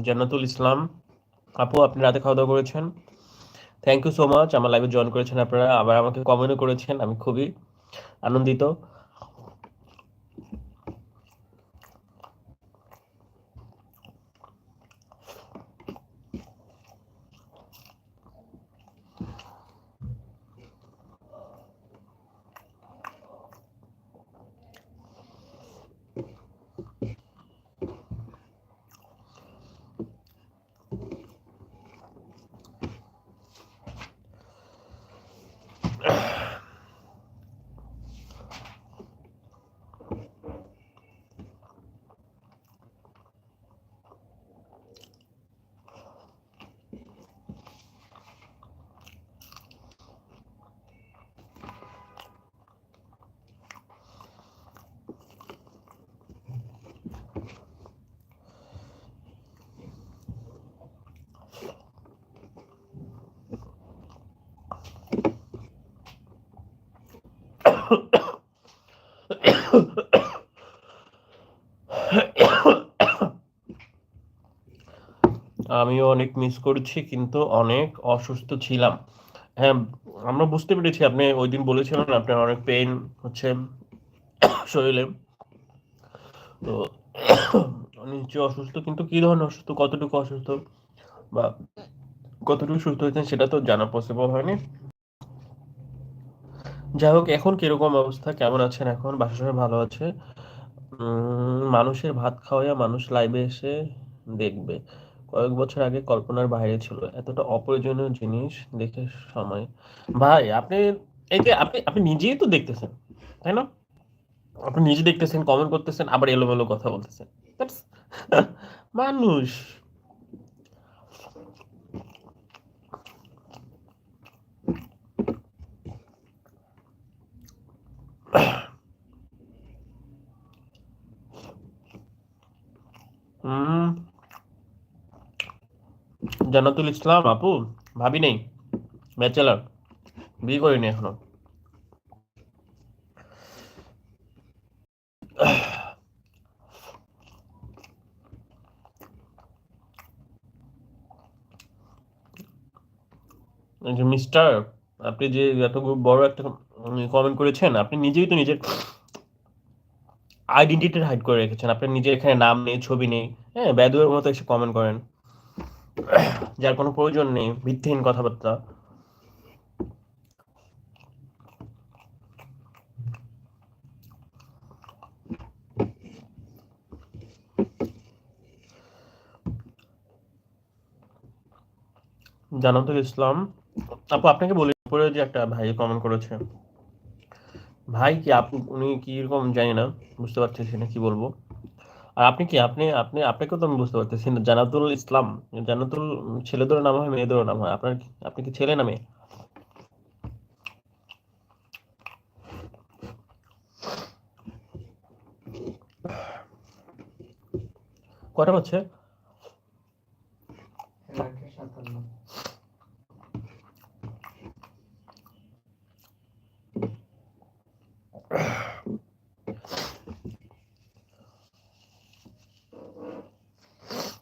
জান্নাতুল ইসলাম আপু, আপনি রাতে খাওয়া দাওয়া করেছেন? থ্যাংক ইউ সো মাচ, আমার লাইভে জয়েন করেছেন আপনারা, আবার আমাকে কমেন্টও করেছেন, আমি খুবই আনন্দিত। আমিও অনেক মিস করছি, কিন্তু অনেক অসুস্থ ছিলাম। হ্যাঁ, আমরা বুঝতে পেরেছি, আপনি ওই দিন বলেছিলেন আপনার অনেক পেইন হচ্ছে শরীরে। তো নিশ্চয়ই অসুস্থ, কিন্তু কি ধরনের অসুস্থ, কতটুকু অসুস্থ বা কতটুকু সুস্থ হয়েছেন সেটা তো জানা পসিবল হয়নি। যাই হোক, এখন কিরকম অবস্থা, কেমন আছেন এখন? বাসার সবাই ভালো আছে? মানুষের ভাত খাওয়াইয়া মানুষ লাইভে এসে দেখবে, কয়েক বছর আগে কল্পনার বাইরে ছিল, এতটা অপ্রয়োজনীয় জিনিস দেখে সময়। ভাই আপনি, এই যে আপনি আপনি নিজেই তো দেখতেছেন, তাই না? আপনি নিজে দেখতেছেন, কমেন্ট করতেছেন, আবার এলোমেলো কথা বলতেছেন। That's মানুষ। হুম। জান্নাতুল ইসলাম আপু, ভাবি নেই, ব্যাচেলার, বিয়ে করিনি এখনো। এই যে মিস্টার, আপনি যে এত বড় একটা কমেন্ট করেছেন, আপনি নিজেই তো নিজের আইডেন্টিটি হাইড করে রেখেছেন, আপনার নিজের এখানে নাম নেই, ছবি নেই। হ্যাঁ, বেদুয়ের মতো এসে কমেন্ট করেন, যার কোনো প্রয়োজন নেই, ভিত্তিহীন কথাবার্তা। জান্নাতুল ইসলাম আপু, আপনাকে বলি, উপরে যে একটা ভাই কমেন্ট করেছে, ভাই কি আপনি, উনি কি এরকম জানি না, বুঝতে পারতেছি না কি বলবো। আর আপনি কি, আপনাকেও তো আমি বুঝতে পারতেছি না। জান্নাতুল ইসলাম, জান্নাতুল ছেলেদেরও নাম হয়, মেয়েদেরও নাম হয়, আপনি কি ছেলে না মেয়ে? কটা হচ্ছে?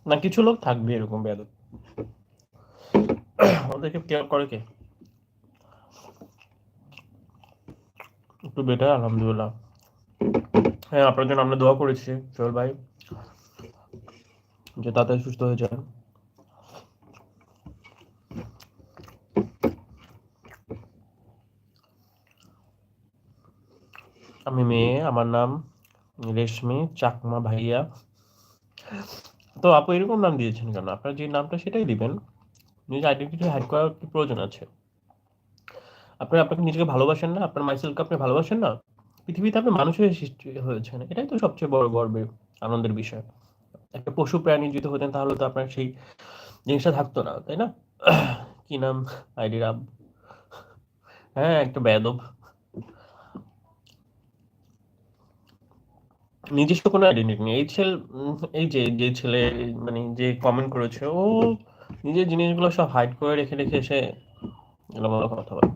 না, কিছু লোক থাকবে এরকম বেয়াদব, ওদেরকে কেয়ার করে কে? একটু বেটার আলহামদুলিল্লাহ। হ্যাঁ, আপনার জন্য আমরা দোয়া করেছি সোহেল ভাই, যে তাড়াতাড়ি সুস্থ হয়ে যান। আমি মেয়ে, আমার নাম রেশমি চাকমা ভাইয়া। তো আপু এরকম নাম দিয়েছেন কেন? আপনার যে নামটা সেটাই দিবেন, নিজের আইডেন্টিটি হাইড করার কি প্রয়োজন আছে? আপনি আপনাকে নিজেকে ভালোবাসেন না? আপনার মাইসেলকে আপনি ভালোবাসেন না? পৃথিবীতে আপনি মানুষের সৃষ্টি হয়েছেন, এটাই তো সবচেয়ে বড় গর্বের, আনন্দের বিষয়। একটা পশু প্রাণী যদি হতেন তাহলে তো আপনার সেই জিনিসটা থাকতো না, তাই না? কি নাম আইডি রাব? হ্যাঁ, একটা বেয়াদব। নিজস্ব কোনো আইডেন্টিটি নেই এই ছেলে। এই যে যে ছেলে, মানে যে কমেন্ট করেছে, ও নিজের জিনিসগুলো সব হাইড করে রেখে রেখে এসে এলোমেলো কথা বলে।